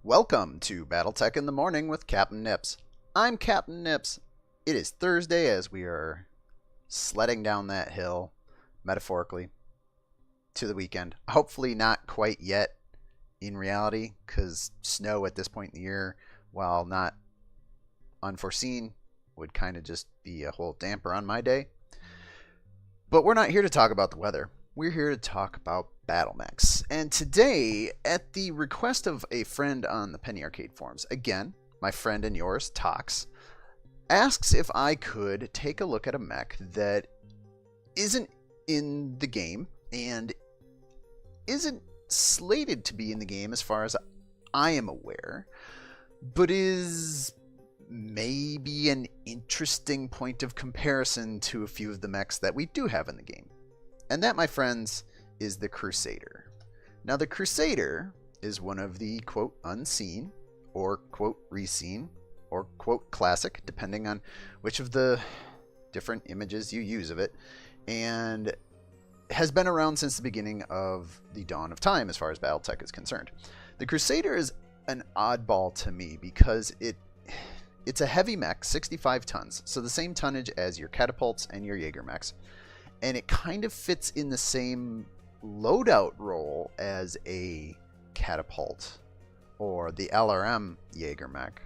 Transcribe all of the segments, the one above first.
Welcome to BattleTech in the Morning with Captain Nips. I'm Captain Nips. It is Thursday as we are sledding down that hill, metaphorically, to the weekend. Hopefully not quite yet in reality, because snow at this point in the year, while not unforeseen, would kind of just be a whole damper on my day. But we're not here to talk about the weather. We're here to talk about battle mechs. And today, at the request of a friend on the Penny Arcade forums, again, my friend and yours, Tox, asks if I could take a look at a mech that isn't in the game and isn't slated to be in the game as far as I am aware, but is maybe an interesting point of comparison to a few of the mechs that we do have in the game. And that, my friends, is the Crusader. Now, the Crusader is one of the, quote, unseen, or, quote, reseen, or, quote, classic, depending on which of the different images you use of it, and has been around since the beginning of the dawn of time as far as BattleTech is concerned. The Crusader is an oddball to me because it's a heavy mech, 65 tons, so the same tonnage as your catapults and your Jaeger mechs. And it kind of fits in the same loadout role as a catapult or the LRM Jaeger mech,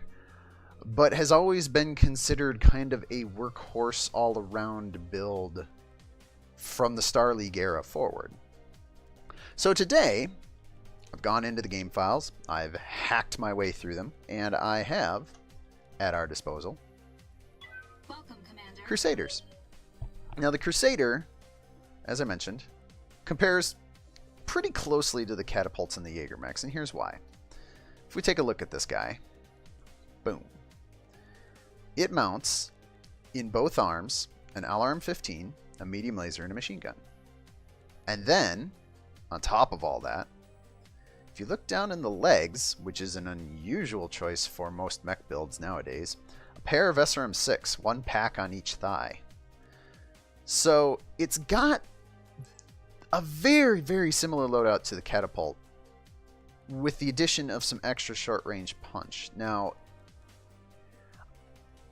but has always been considered kind of a workhorse all-around build from the Star League era forward. So today, I've gone into the game files, I've hacked my way through them, and I have, at our disposal, Welcome, Commander. Crusaders. Now, the Crusader, as I mentioned, compares pretty closely to the catapults and the Jaeger mechs, and here's why. If we take a look at this guy, boom. It mounts, in both arms, an LRM-15, a medium laser, and a machine gun. And then, on top of all that, if you look down in the legs, which is an unusual choice for most mech builds nowadays, a pair of SRM-6, one pack on each thigh. So it's got a very, very similar loadout to the catapult with the addition of some extra short-range punch. Now,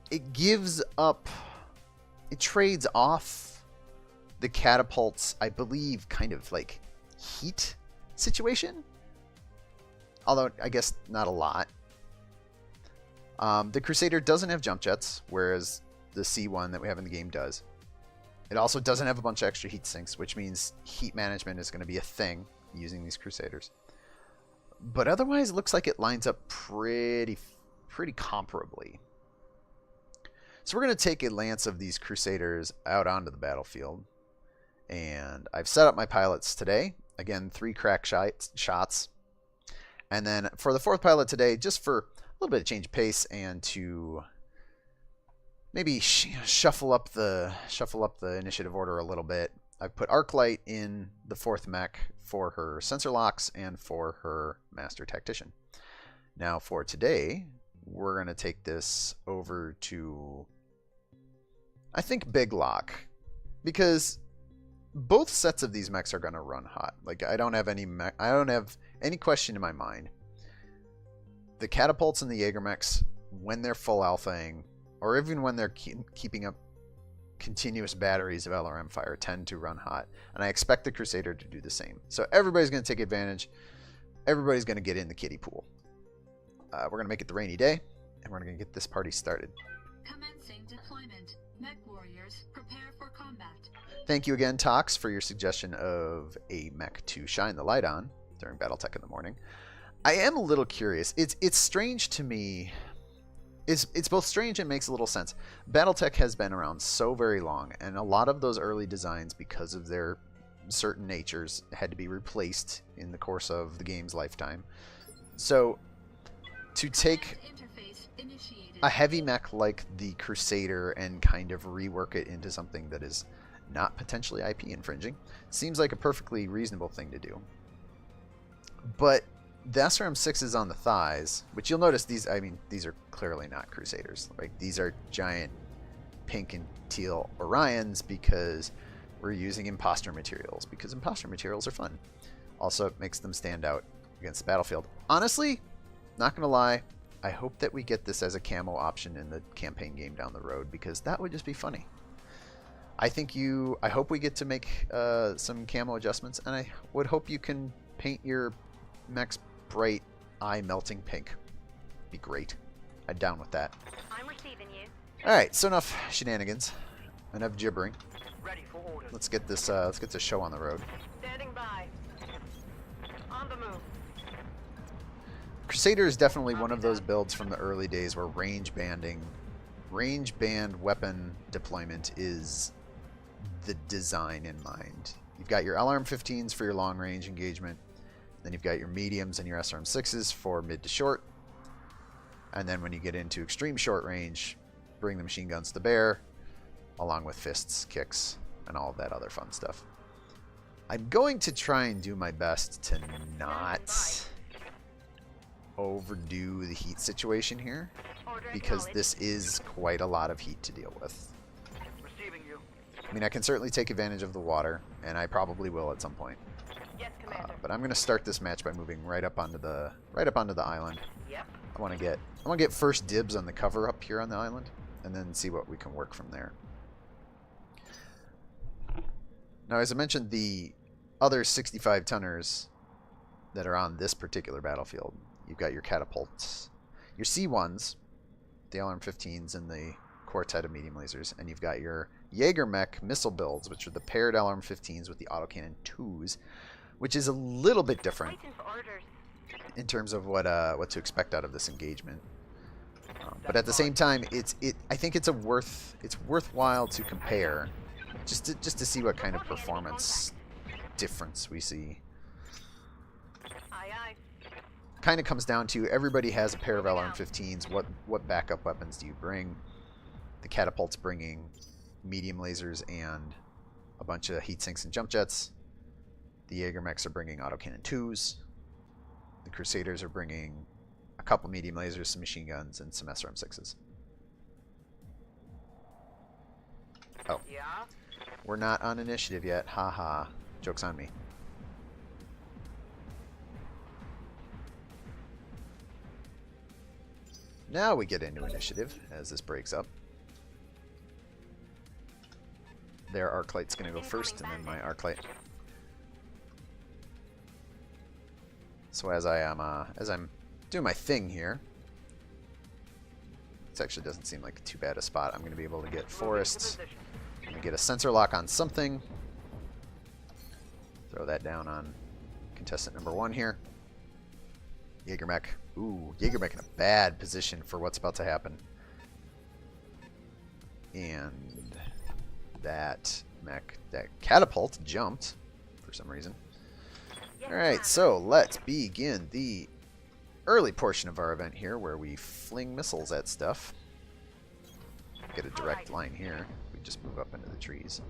it trades off the catapult's, I believe, kind of like heat situation. Although, I guess not a lot. The Crusader doesn't have jump jets, whereas the C1 that we have in the game does. It also doesn't have a bunch of extra heat sinks, which means heat management is going to be a thing using these Crusaders. But otherwise, it looks like it lines up pretty comparably. So we're going to take a lance of these Crusaders out onto the battlefield. And I've set up my pilots today. Again, 3 crack shots. And then for the 4th pilot today, just for a little bit of change of pace and to maybe shuffle up the initiative order a little bit, I've put Arclight in the 4th mech for her sensor locks and for her master tactician. Now for today, we're going to take this over to, I think, Big Lock, because both sets of these mechs are going to run hot. Like, I don't have any question in my mind. The catapults and the Jaeger mechs, when they're full alphaing, or even when they're keeping up continuous batteries of LRM fire, tend to run hot. And I expect the Crusader to do the same. So everybody's going to take advantage. Everybody's going to get in the kiddie pool. We're going to make it the rainy day, and we're going to get this party started. Commencing deployment. Mech warriors, prepare for combat. Thank you again, Tox, for your suggestion of a mech to shine the light on during BattleTech in the morning. I am a little curious. It's strange to me. It's both strange and makes a little sense. BattleTech has been around so very long, and a lot of those early designs, because of their certain natures, had to be replaced in the course of the game's lifetime. So, to take a heavy mech like the Crusader and kind of rework it into something that is not potentially IP infringing seems like a perfectly reasonable thing to do. But the SRM-6s on the thighs, which you'll notice these are clearly not Crusaders. Like, these are giant pink and teal Orions because we're using imposter materials, because imposter materials are fun. Also, it makes them stand out against the battlefield. Honestly, not gonna lie, I hope that we get this as a camo option in the campaign game down the road, because that would just be funny. I hope we get to make some camo adjustments, and I would hope you can paint your mechs bright eye melting pink. Be great. I'm down with that. I'm receiving you. Alright, so enough shenanigans. Enough gibbering. Ready for orders. Let's get this show on the road. Standing by. On the move. Crusader is definitely one of those builds from the early days where range band weapon deployment is the design in mind. You've got your LRM-15s for your long range engagement, then you've got your mediums and your SRM-6s for mid to short, and then when you get into extreme short range, bring the machine guns to bear, along with fists, kicks, and all of that other fun stuff. I'm going to try and do my best to not overdo the heat situation here, because this is quite a lot of heat to deal with. Receiving you. I mean, I can certainly take advantage of the water, and I probably will at some point. Yes, Commander. But I'm going to start this match by moving right up onto the island. Yep. I want to get first dibs on the cover up here on the island, and then see what we can work from there. Now, as I mentioned, the other 65 tonners that are on this particular battlefield, you've got your catapults, your C1s, the LRM-15s, and the quartet of medium lasers, and you've got your Jaeger mech missile builds, which are the paired LRM-15s with the autocannon 2s, which is a little bit different Waiting for orders. in terms of what to expect out of this engagement. But at the same time, I think it's worthwhile to compare, just to see what kind of performance difference we see. Aye, aye. Kind of comes down to everybody has a pair of LRM-15s. What backup weapons do you bring? The catapults bringing medium lasers and a bunch of heat sinks and jump jets. The Jaeger mechs are bringing autocannon 2s. The Crusaders are bringing a couple medium lasers, some machine guns, and some SRM-6s. Oh, Yeah. we're not on initiative yet. Haha. Joke's on me. Now we get into initiative as this breaks up. Their Arclight's going to go first, and then my Arclight. So as I'm doing my thing here, this actually doesn't seem like too bad a spot. I'm going to be able to get Forest. I'm going to get a sensor lock on something. Throw that down on contestant number 1 here. Jaeger mech. Ooh, Jaeger mech in a bad position for what's about to happen. And that mech, that catapult jumped for some reason. Alright, so let's begin the early portion of our event here where we fling missiles at stuff. Get a direct line here. We just move up into the trees.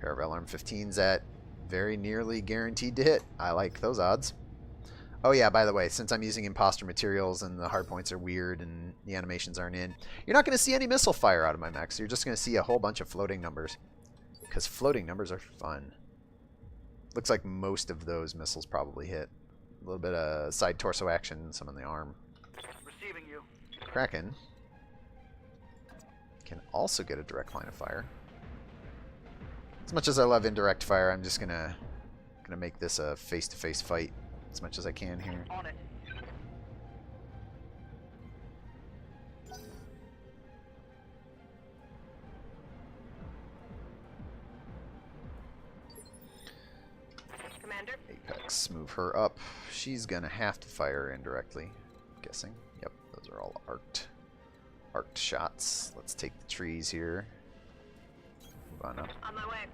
Pair of LRM-15s at very nearly guaranteed to hit. I like those odds. Oh yeah, by the way, since I'm using imposter materials and the hardpoints are weird and the animations aren't in, you're not going to see any missile fire out of my mechs. You're just going to see a whole bunch of floating numbers. Because floating numbers are fun. Looks like most of those missiles probably hit. A little bit of side torso action, some on the arm. Receiving you. Kraken can also get a direct line of fire. As much as I love indirect fire, I'm just gonna make this a face-to-face fight as much as I can here. On it. Commander. Apex, move her up. She's gonna have to fire indirectly, I'm guessing. Yep, those are all arced shots. Let's take the trees here. Move on up On my way.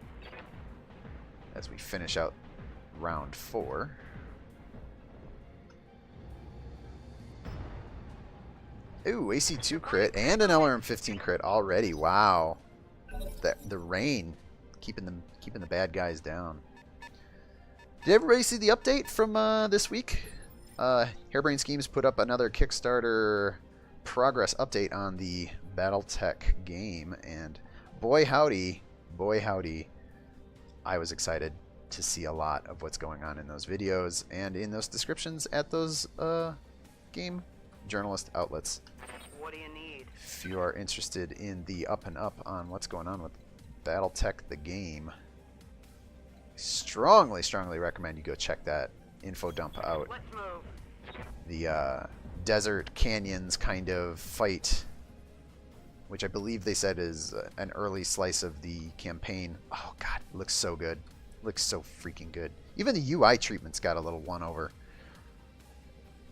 as we finish out round 4. Ooh, AC2 crit and an LRM-15 crit already. Wow, the rain keeping the bad guys down. Did everybody see the update from this week? Harebrained Schemes put up another Kickstarter progress update on the BattleTech game, and boy howdy, I was excited. to see a lot of what's going on in those videos and in those descriptions at those game journalist outlets. What do you need? If you are interested in the up and up on what's going on with BattleTech the game, strongly recommend you go check that info dump out. Let's move. The desert canyons kind of fight, which I believe they said is an early slice of the campaign. Oh god, it looks so good. Looks so freaking good. Even the UI treatment's got a little one over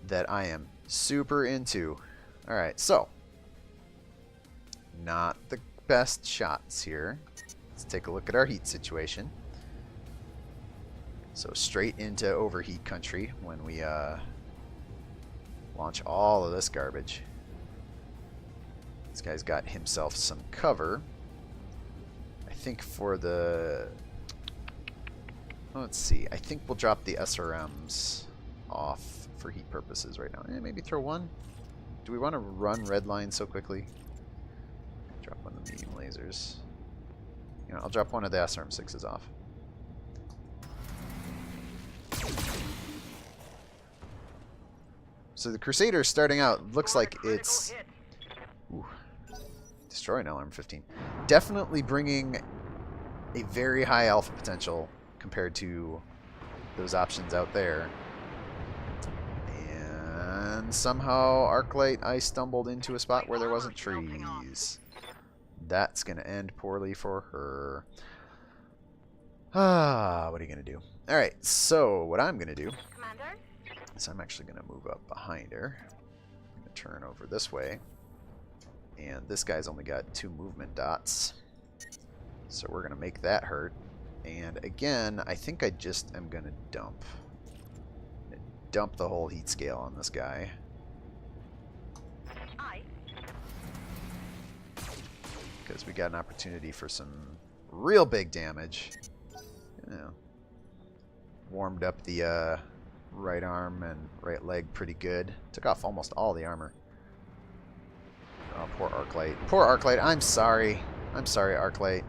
that I am super into. Alright, so not the best shots here. Let's take a look at our heat situation. So straight into overheat country when we launch all of this garbage. This guy's got himself some cover. I think for the... Let's see. I think we'll drop the SRMs off for heat purposes right now. Maybe throw one. Do we want to run red line so quickly? Drop one of the medium lasers. You know, I'll drop one of the SRM6s off. So the Crusader starting out looks like it's... Ooh, destroying LRM-15. Definitely bringing a very high alpha potential compared to those options out there. And somehow Arclight, I stumbled into a spot where there wasn't trees. That's going to end poorly for her. Ah, what are you going to do? Alright, so what I'm going to do Commander? is I'm actually going to move up behind her. I'm going to turn over this way. And this guy's only got 2 movement dots. So we're going to make that hurt. And again, I think I just am going to dump. Dump the whole heat scale on this guy. Because we got an opportunity for some real big damage. You know, warmed up the right arm and right leg pretty good. Took off almost all the armor. Oh, poor Arclight. Poor Arclight. I'm sorry. I'm sorry, Arclight.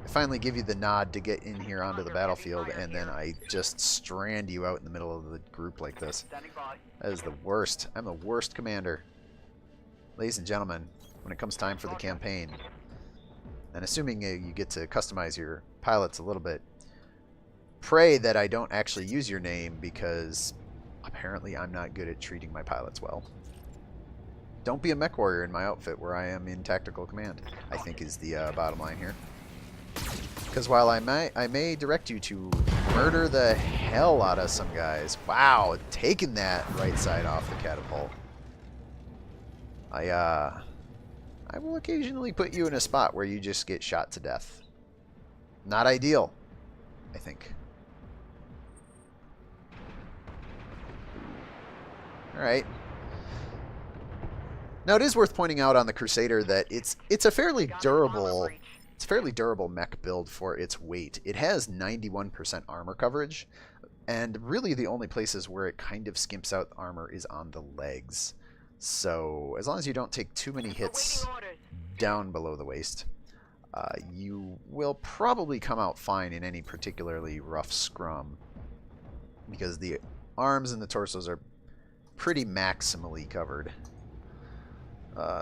I finally give you the nod to get in here onto the battlefield, and then I just strand you out in the middle of the group like this. That is the worst. I'm the worst commander. Ladies and gentlemen, when it comes time for the campaign, and assuming you get to customize your pilots a little bit, pray that I don't actually use your name, because apparently I'm not good at treating my pilots well. Don't be a mech warrior in my outfit where I am in tactical command, I think is the bottom line here. Because while I may direct you to murder the hell out of some guys. Wow, taking that right side off the catapult. I will occasionally put you in a spot where you just get shot to death. Not ideal, I think. Alright. Now it is worth pointing out on the Crusader that it's a fairly durable mech build for its weight. It has 91% armor coverage, and really the only places where it kind of skimps out armor is on the legs. So as long as you don't take too many hits down below the waist, you will probably come out fine in any particularly rough scrum, because the arms and the torsos are pretty maximally covered.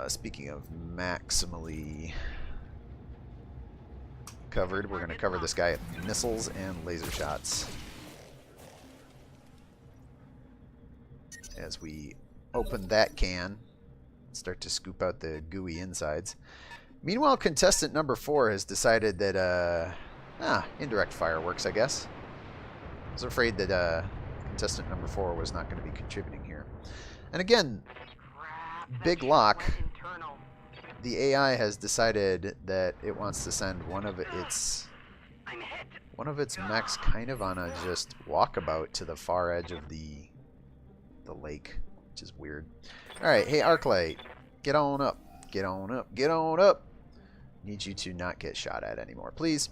Speaking of maximally covered, we're going to cover this guy with missiles and laser shots as we open that can, start to scoop out the gooey insides. Meanwhile, contestant number 4 has decided that indirect fire works, I guess. I was afraid that contestant number 4 was not going to be contributing here. And again, big lock. The AI has decided that it wants to send one of its mechs kind of on a just walkabout to the far edge of the lake, which is weird. All right, hey Arclight, get on up, get on up, get on up. Need you to not get shot at anymore, please.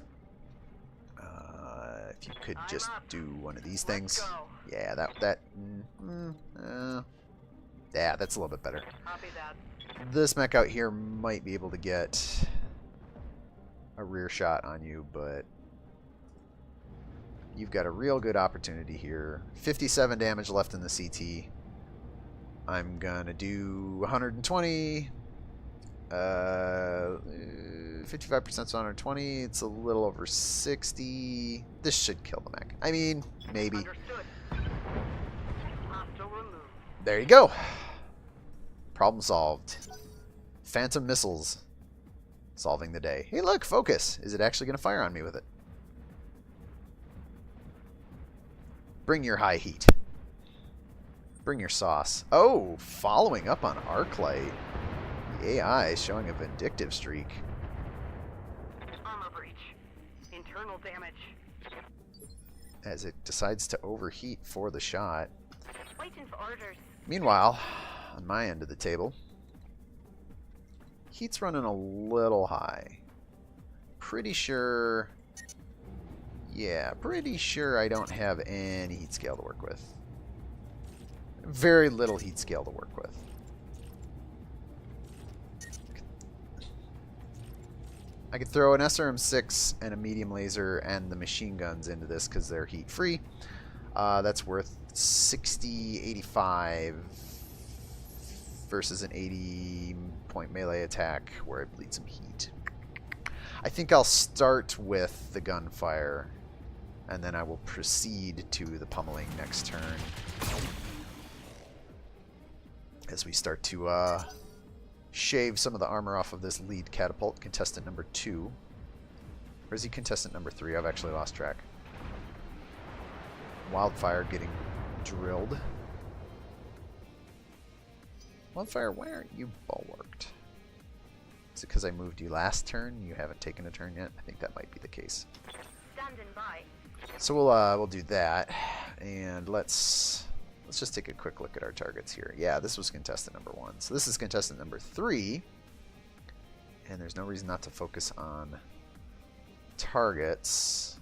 If you could just do one of these things. Yeah, yeah, that's a little bit better. This mech out here might be able to get a rear shot on you, but you've got a real good opportunity here. 57 damage left in the CT. I'm gonna do 120. 55% 120. It's a little over 60. This should kill the mech. I mean, maybe. Understood. Hostile removed. There you go. Problem solved. Phantom missiles solving the day. Hey, look, focus. Is it actually going to fire on me with it? Bring your high heat. Bring your sauce. Oh, following up on Arclight. The AI is showing a vindictive streak. Armor breach. Internal damage. As it decides to overheat for the shot. Waiting for orders. Meanwhile, on my end of the table, heat's running a little high. Pretty sure... Yeah, pretty sure I don't have any heat scale to work with. Very little heat scale to work with. I could throw an SRM-6 and a medium laser and the machine guns into this because they're heat-free. That's worth 60, 85 versus an 80-point melee attack where I bleed some heat. I think I'll start with the gunfire, and then I will proceed to the pummeling next turn. As we start to shave some of the armor off of this lead catapult, contestant number 2. Or is he contestant number 3? I've actually lost track. Wildfire getting drilled. Wildfire, why aren't you bulwarked? Is it because I moved you last turn? You haven't taken a turn yet? I think that might be the case. Standing by. So we'll do that, and let's just take a quick look at our targets here. Yeah, this was contestant number 1. So this is contestant number 3, and there's no reason not to focus on targets.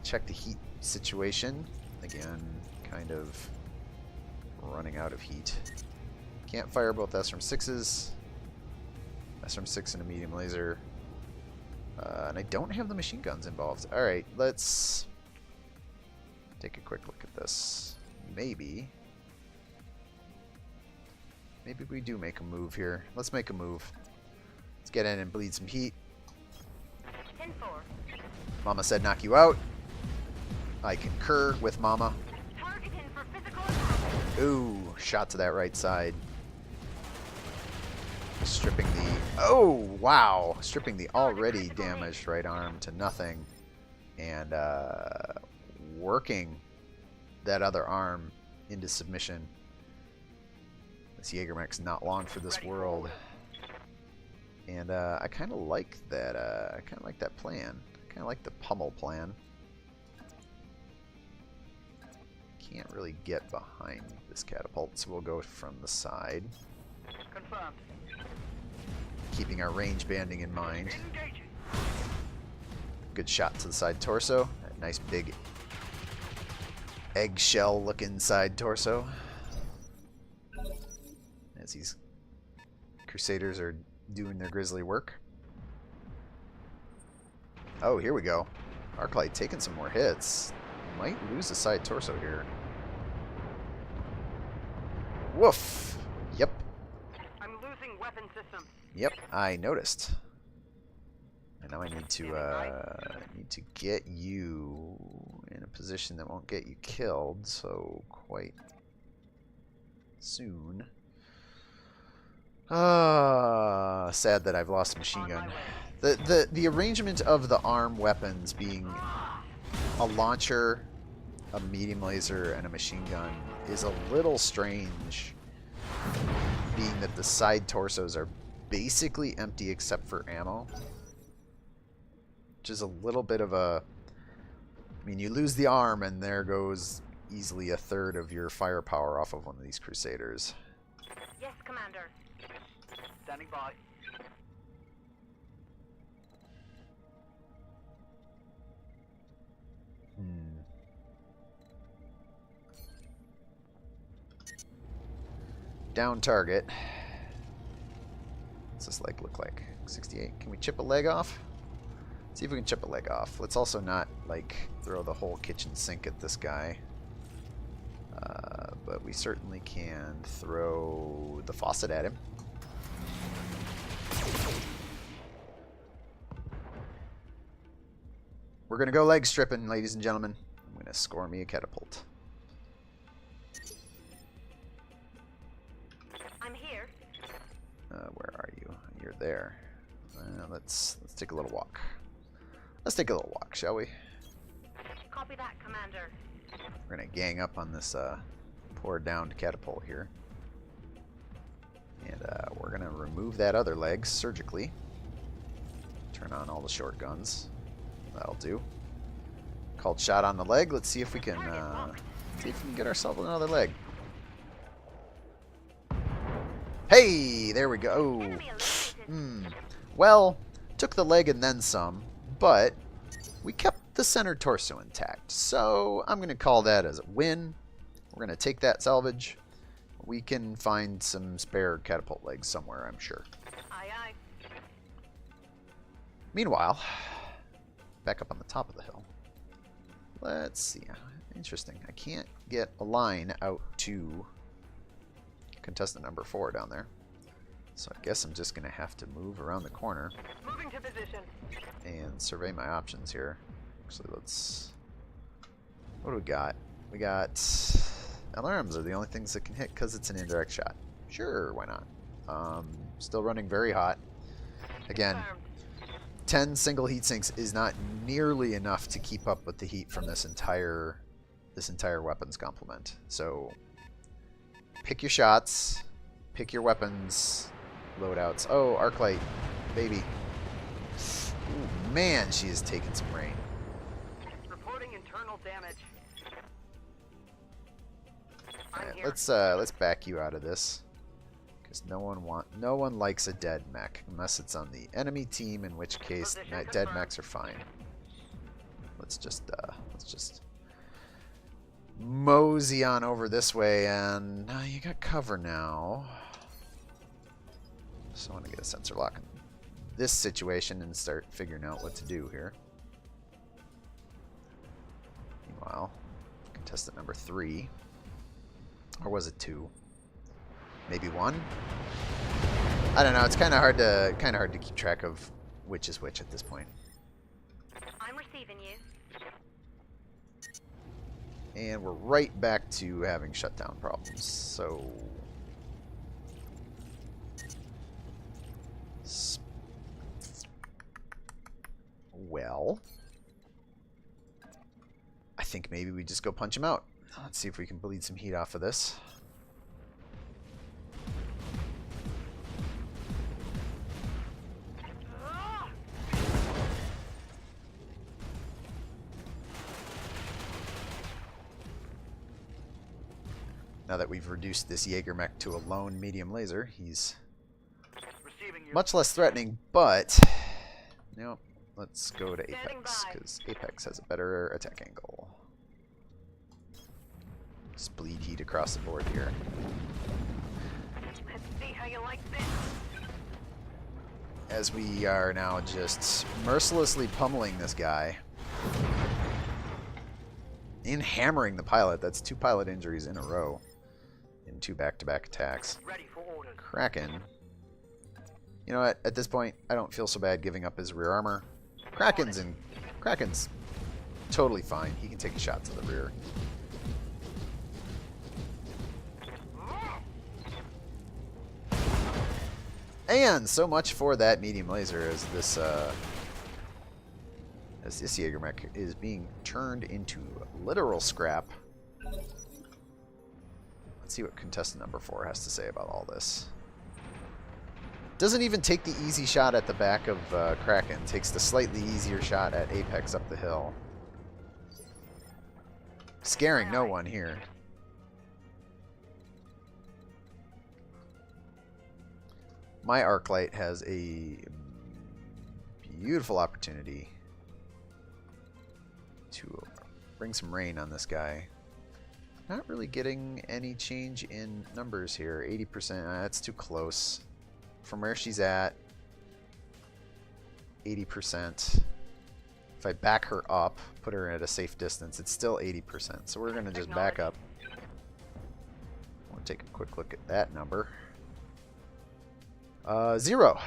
Check the heat situation. Again, kind of running out of heat. Can't fire both SRM-6s. SRM-6 and a medium laser. And I don't have the machine guns involved. Alright, let's take a quick look at this. Maybe we do make a move here. Let's make a move. Let's get in and bleed some heat. 10-4. Mama said knock you out. I concur with Mama. Targeting for physical attack. Ooh, shot to that right side. Stripping the... Oh, wow. Stripping the already damaged right arm to nothing. And working that other arm into submission. This Jägermech's not long for this world. And I kind of like that. I kind of like that plan. I kind of like the pummel plan. Can't really get behind this catapult, so we'll go from the side. Confirmed. Keeping our range banding in mind. Engaging. Good shot to the side torso. That nice big eggshell looking side torso. As these Crusaders are doing their grisly work. Oh, here we go. Arclight taking some more hits. Might lose the side torso here. Woof! Yep. I'm losing weapon systems. Yep, I noticed. And now I need to get you in a position that won't get you killed, so quite soon. Sad that I've lost a machine gun. The arrangement of the arm weapons being a launcher, a medium laser, and a machine gun is a little strange, being that the side torsos are basically empty except for ammo. Which is a little bit of a... I mean, you lose the arm and there goes easily a third of your firepower off of one of these Crusaders. Yes, Commander. Standing by. Down target. What's this leg look like? 68. Can we chip a leg off? See if we can chip a leg off. Let's also not, like, throw the whole kitchen sink at this guy. But we certainly can throw the faucet at him. We're going to go leg stripping, ladies and gentlemen. I'm going to score me a catapult. I'm here. Where are you? You're there. Let's take a little walk. Let's take a little walk, shall we? Copy that, Commander. We're going to gang up on this poor downed catapult here. And we're going to remove that other leg surgically. Turn on all the short guns. That'll do. Called shot on the leg. Let's see if we can get ourselves another leg. Hey, there we go. Enemy eliminated. Well, took the leg and then some, but we kept the center torso intact. So I'm going to call that as a win. We're going to take that salvage. We can find some spare catapult legs somewhere, I'm sure. Aye, aye. Meanwhile, back up on the top of the hill. Let's see. Interesting. I can't get a line out to contestant number 4 down there. So I guess I'm just going to have to move around the corner Moving to position. and survey my options here. Actually, let's... What do we got? We got... LRMs are the only things that can hit because it's an indirect shot. Sure, why not? Still running very hot. Again, Confirmed. 10 single heat sinks is not nearly enough to keep up with the heat from this entire weapons complement. So pick your shots, pick your weapons loadouts. Oh, arc light, baby. Ooh, man, she is taking some rain. Reporting internal damage. I'm Alright, here. let's back you out of this. Because no one likes a dead mech unless it's on the enemy team, in which case Position dead confirmed. mechs are fine. Let's just mosey on over this way, and now you got cover now. So I want to get a sensor lock in this situation and start figuring out what to do here. Meanwhile, contestant number 3, or was it 2? Maybe 1. I don't know. It's kind of hard to keep track of which is which at this point. I'm receiving you. And we're right back to having shutdown problems. So, well, I think maybe we just go punch him out. Let's see if we can bleed some heat off of this. Ah! Now that we've reduced this Jaeger mech to a lone medium laser, he's Receiving you. much less threatening, but no, let's go to Standing Apex, by. because Apex has a better attack angle. Just bleed heat across the board here. Let's see how you like this. As we are now just mercilessly pummeling this guy. And hammering the pilot. That's 2 pilot injuries in a row. In 2 back-to-back attacks. Ready for orders. Kraken. You know what? At this point, I don't feel so bad giving up his rear armor. Kraken's totally fine. He can take a shot to the rear. And so much for that medium laser as this Jaeger mech is being turned into literal scrap. Let's see what contestant number 4 has to say about all this. Doesn't even take the easy shot at the back of Kraken. Takes the slightly easier shot at Apex up the hill. Scaring no one here. My arc light has a beautiful opportunity to bring some rain on this guy. Not really getting any change in numbers here. 80%, that's too close. From where she's at, 80%. If I back her up, put her at a safe distance, it's still 80%. So we're going to just back up. We'll take a quick look at that number. 0.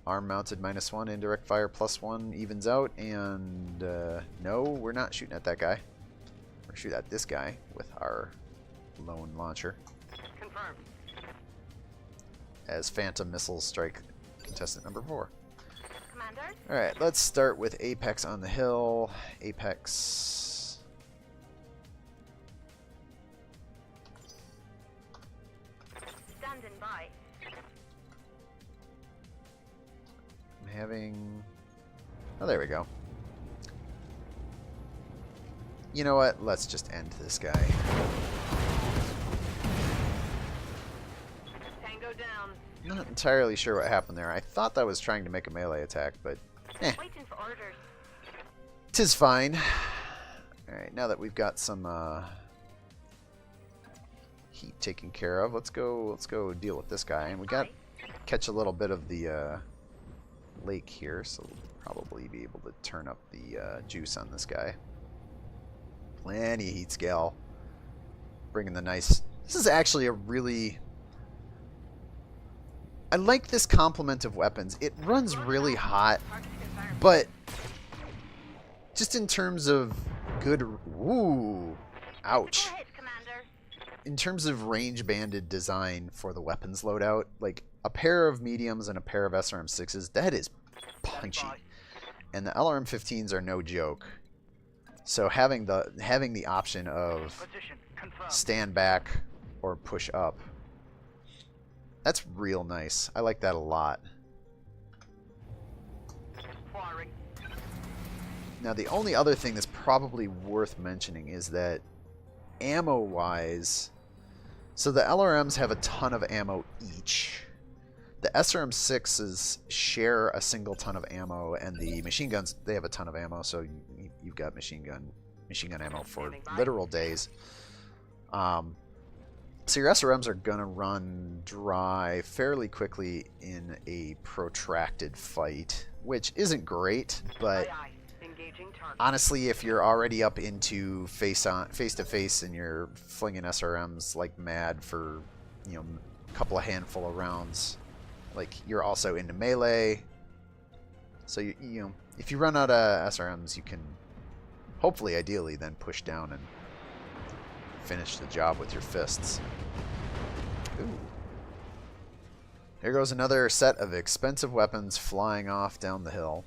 Arm mounted -1, indirect fire +1 evens out, and no, we're not shooting at that guy. We're shooting at this guy with our lone launcher. Confirmed. As phantom missiles strike contestant number 4. Commander? Alright, let's start with Apex on the hill. Apex. Standing by. I'm having... Oh, there we go. You know what? Let's just end this guy. Tango down. Not entirely sure what happened there. I thought that was trying to make a melee attack, but Waiting for orders. 'tis fine. Alright, now that we've got some heat taken care of, let's go deal with this guy. And we got catch a little bit of the lake here, so we'll probably be able to turn up the juice on this guy. Plenty of heat scale. Bringing the nice... This is actually a really... I like this complement of weapons. It runs really hot, but just in terms of good... Ooh! Ouch. Go ahead, Commander. In terms of range-banded design for the weapons loadout, like a pair of mediums and a pair of SRM6s, that is punchy. And the LRM-15s are no joke. So having the option of stand back or push up, that's real nice. I like that a lot. Firing. Now the only other thing that's probably worth mentioning is that ammo-wise, so the LRMs have a ton of ammo each. The SRM6s share a single ton of ammo, and the machine guns, they have a ton of ammo, so you've got machine gun ammo for literal days. So your SRMs are going to run dry fairly quickly in a protracted fight, which isn't great, but honestly, if you're already up into face-to-face and you're flinging SRMs like mad for, you know, a couple of handful of rounds, like you're also into melee. So you know, if you run out of SRMs, you can hopefully, ideally, then push down and finish the job with your fists. Ooh. Here goes another set of expensive weapons flying off down the hill.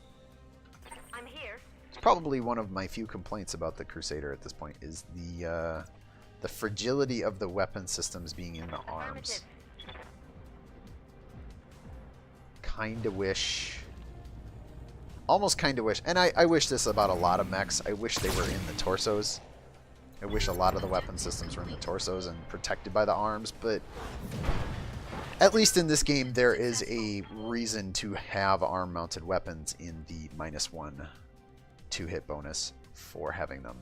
I'm here. It's probably one of my few complaints about the Crusader at this point is the fragility of the weapon systems being in the arms. Kinda wish... Almost kinda wish... And I wish this about a lot of mechs. I wish they were in the torsos. I wish a lot of the weapon systems were in the torsos and protected by the arms, but at least in this game there is a reason to have arm-mounted weapons in the -1 2-hit bonus for having them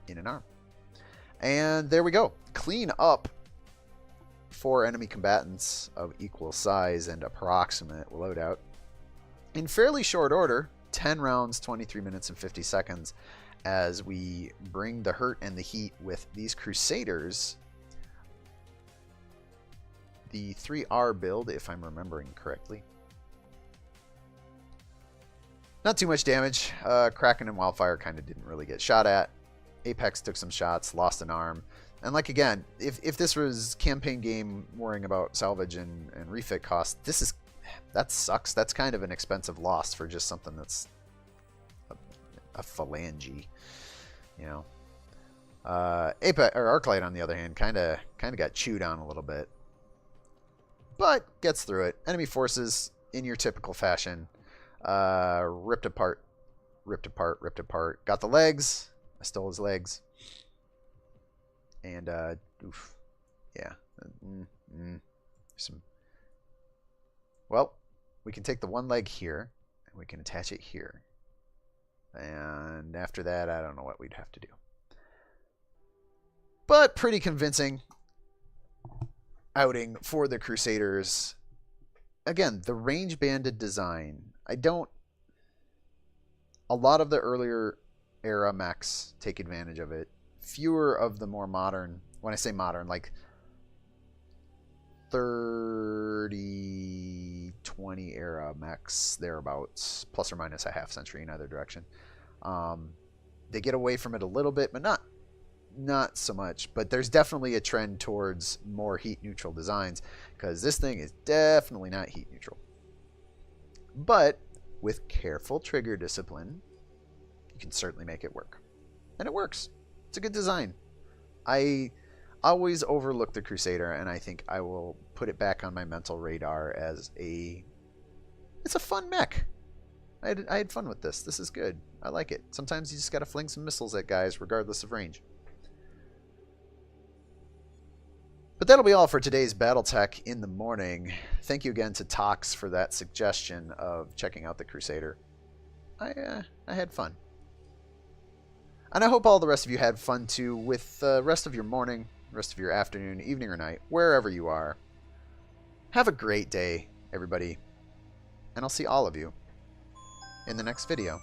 in an arm. And there we go. Clean up 4 enemy combatants of equal size and approximate loadout in fairly short order, 10 rounds, 23 minutes and 50 seconds, as we bring the hurt and the heat with these Crusaders. The 3R build, if I'm remembering correctly. Not too much damage. Kraken and Wildfire kind of didn't really get shot at. Apex took some shots, lost an arm. And like again, if this was campaign game worrying about salvage and refit costs, that sucks. That's kind of an expensive loss for just something that's a phalange, you know. Apex or Arclight on the other hand kind of got chewed on a little bit, but gets through it. Enemy forces in your typical fashion, ripped apart. Got the legs. I stole his legs, and oof, yeah. Some. Well, we can take the one leg here, and we can attach it here. And after that, I don't know what we'd have to do. But pretty convincing outing for the Crusaders. Again, the range-banded design. A lot of the earlier era mechs take advantage of it. Fewer of the more modern, when I say modern, like 30, 20 era mechs, thereabouts, plus or minus a half century in either direction. They get away from it a little bit, but not so much. But there's definitely a trend towards more heat neutral designs, because this thing is definitely not heat neutral. But with careful trigger discipline, you can certainly make it work. And it works. It's a good design. I always overlook the Crusader, and I think I will put it back on my mental radar as it's a fun mech. I had fun with this. This is good. I like it. Sometimes you just gotta fling some missiles at guys regardless of range. But that'll be all for today's BattleTech in the morning. Thank you again to Tox for that suggestion of checking out the Crusader. I had fun. And I hope all the rest of you had fun too with the rest of your morning, rest of your afternoon, evening, or night, wherever you are. Have a great day, everybody. And I'll see all of you in the next video.